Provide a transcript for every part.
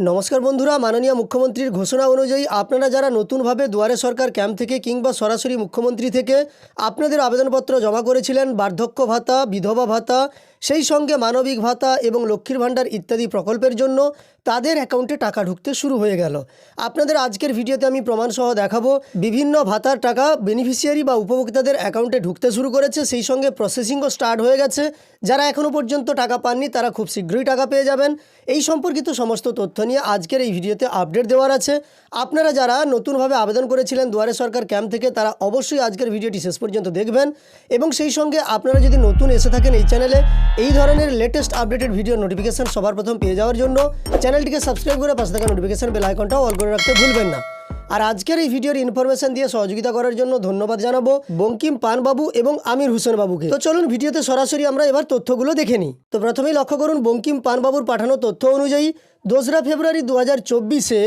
নমস্কার বন্ধুরা, মাননীয় মুখ্যমন্ত্রীর ঘোষণা অনুযায়ী আপনারা যারা নতুনভাবে দুয়ারে সরকার ক্যাম্প থেকে কিংবা সরাসরি মুখ্যমন্ত্রী থেকে আপনাদের আবেদনপত্র জমা করেছিলেন বার্ধক্য ভাতা, বিধবা ভাতা, সেই সঙ্গে মানবিক ভাতা এবং লক্ষ্মীর ভাণ্ডার ইত্যাদি প্রকল্পের জন্য তাদের অ্যাকাউন্টে টাকা ঢুকতে শুরু হয়ে গেল। আপনাদের আজকের ভিডিওতে আমি প্রমাণসহ দেখাবো বিভিন্ন ভাতার টাকা বেনিফিশিয়ারি বা উপভোক্তাদের অ্যাকাউন্টে ঢুকতে শুরু করেছে, সেই সঙ্গে প্রসেসিংও স্টার্ট হয়ে গেছে। যারা এখনও পর্যন্ত টাকা পাননি তারা খুব শীঘ্রই টাকা পেয়ে যাবেন। এই সম্পর্কিত সমস্ত তথ্য নিয়ে আজকের এই ভিডিওতে আপডেট দেওয়ার আছে। আপনারা যারা নতুনভাবে আবেদন করেছিলেন দুয়ারে সরকার ক্যাম্প থেকে তারা অবশ্যই আজকের ভিডিওটি শেষ পর্যন্ত দেখবেন এবং সেই সঙ্গে আপনারা যদি নতুন এসে থাকেন এই চ্যানেলে এই ধরনের লেটেস্ট আপডেটেড ভিডিও নোটিফিকেশন সবার প্রথম পেয়ে যাওয়ার জন্য চ্যানেলটিকে সাবস্ক্রাইব করে পাশে থাকা নোটিফিকেশন বেল আইকনটাও অল করে রাখতে ভুলবেন না। আর আজকের এই ভিডিওর ইনফরমেশন দিয়ে সহযোগিতা করার জন্য ধন্যবাদ জানাবো বঙ্কিম পানবাবু এবং আমির হোসেন বাবুকে। তো চলুন ভিডিওতে সরাসরি আমরা এবার তথ্যগুলো দেখে নিই। তো প্রথমেই লক্ষ্য করুন বঙ্কিম পানবাবুর পাঠানো তথ্য অনুযায়ী 2রা ফেব্রুয়ারি 2024-এ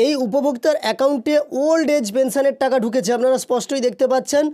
এই উপভোক্তার অ্যাকাউন্টে ওল্ড এজ পেনশনের টাকা ঢুকেছে। আপনারা স্পষ্টই দেখতে পাচ্ছেন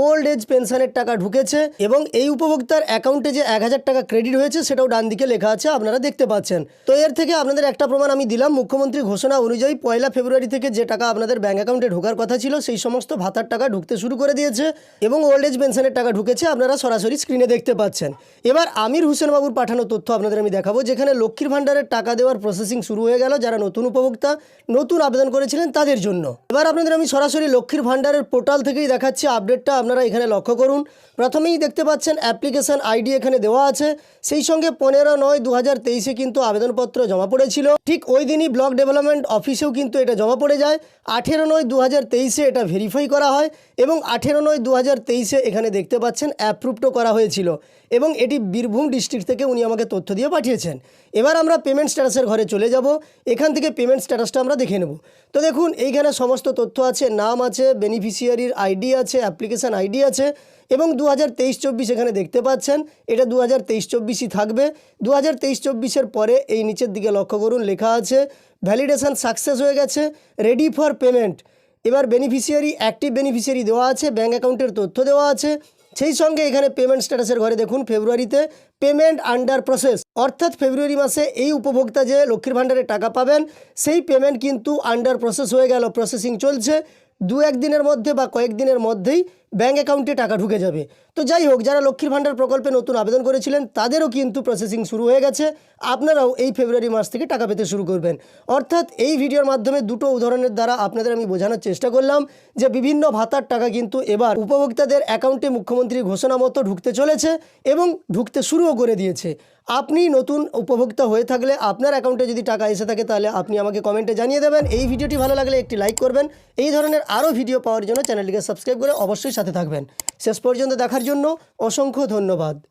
ওল্ড এজ পেনশনের টাকা ঢুকেছে এবং এই উপভোক্তার অ্যাকাউন্টে যে 1000 টাকা ক্রেডিট হয়েছে সেটাও ডান দিকে লেখা আছে, আপনারা দেখতে পাচ্ছেন। তো এর থেকে আপনাদের একটা প্রমাণ আমি দিলাম, মুখ্যমন্ত্রী ঘোষণা অনুযায়ী 1 ফেব্রুয়ারি থেকে যে টাকা আপনাদের ব্যাঙ্ক অ্যাকাউন্টে ঢোকার কথা ছিল সেই সমস্ত ভাতার টাকা ঢুকতে শুরু করে দিয়েছে এবং ওল্ড এজ পেনশনের টাকা ঢুকেছে, আপনারা সরাসরি স্ক্রিনে দেখতে পাচ্ছেন। এবার আমির হোসেন বাবুর পাঠানো তথ্য আপনাদের আমি দেখাবো, যেখানে লক্ষ্মীর ভাণ্ডারের টাকা দেওয়ার প্রসেসিং শুরু হয়ে গেল যারা নতুন উপভোক্তা নতুন আবেদন করেছিলেন তাদের জন্য। এবার আপনাদের আমি সরাসরি লক্ষ্মীর ভাণ্ডারের পোর্টাল থেকেই দেখাচ্ছি আপডেটটা, আপনারা এখানে লক্ষ্য করুন। প্রথমেই দেখতে পাচ্ছেন অ্যাপ্লিকেশন আইডি এখানে দেওয়া আছে, সেই সঙ্গে 15/9/2023-এ কিন্তু আবেদনপত্র জমা পড়েছিল। ঠিক ওই দিনই ব্লক ডেভেলপমেন্ট অফিসেও কিন্তু এটা জমা পড়ে যায়। 18/9/2023-এ এটা ভেরিফাই করা হয় এবং 18/9/2023-এ এখানে দেখতে পাচ্ছেন অ্যাপ্রুভডও করা হয়েছিল এবং এটি বীরভূম ডিস্ট্রিক্ট থেকে উনি আমাকে তথ্য দিয়ে পাঠিয়েছেন। এবার আমরা পেমেন্ট স্ট্যাটাসের ঘরে চলে যাব, এখান থেকে পেমেন্ট স্ট্যাটাসটা আমরা দেখে নেব। তো দেখুন এইখানে সমস্ত তথ্য আছে, নাম আছে, বেনিফিশিয়ারির আইডি আছে, অ্যাপ্লিকেশান আইডি আছে এবং 2023-24 এখানে দেখতে পাচ্ছেন এটা 2023-24ই থাকবে। 2023-24-এর পরে এই নিচের দিকে লক্ষ্য করুন লেখা আছে ভ্যালিডেশন সাকসেস হয়ে গেছে, রেডি ফর পেমেন্ট। এবার বেনিফিশিয়ারি অ্যাক্টিভ বেনিফিশিয়ারি দেওয়া আছে, ব্যাঙ্ক অ্যাকাউন্টের তথ্য দেওয়া আছে, সেই সঙ্গে এখানে পেমেন্ট স্ট্যাটাসের ঘরে দেখুন ফেব্রুয়ারিতে পেমেন্ট আন্ডার প্রসেস, অর্থাৎ ফেব্রুয়ারি মাসে এই উপভোক্তা যে লক্ষ্মীর ভাণ্ডারে টাকা পাবেন সেই পেমেন্ট কিন্তু আন্ডার প্রসেস হয়ে গেল, প্রসেসিং চলছে। 2-1 দিনের মধ্যে বা কয়েকদিনের মধ্যেই ব্যাঙ্ক অ্যাকাউন্টে টাকা ঢুকে যাবে। তো যাই হোক, যারা লক্ষ্মীর ভাণ্ডার প্রকল্পে নতুন আবেদন করেছিলেন তাদেরও কিন্তু প্রসেসিং শুরু হয়ে গেছে, আপনারাও এই ফেব্রুয়ারি মাস থেকে টাকা পেতে শুরু করবেন। অর্থাৎ এই ভিডিওর মাধ্যমে দুটো উদাহরণের দ্বারা আপনাদের আমি বোঝানোর চেষ্টা করলাম যে বিভিন্ন ভাতার টাকা কিন্তু এবার উপভোক্তাদের অ্যাকাউন্টে মুখ্যমন্ত্রীর ঘোষণা মতো ঢুকতে চলেছে এবং ঢুকতে শুরুও করে দিয়েছে। আপনি নতুন উপভোক্তা হয়ে থাকলে আপনার অ্যাকাউন্টে যদি টাকা এসে থাকে তাহলে আপনি আমাকে কমেন্টে জানিয়ে দেবেন। এই ভিডিওটি ভালো লাগলে একটি লাইক করবেন। এই ধরনের আরও ভিডিও পাওয়ার জন্য চ্যানেলটিকে সাবস্ক্রাইব করে অবশ্যই সাথে থাকবেন। শেষ পর্যন্ত দেখার জন্য অসংখ্য ধন্যবাদ।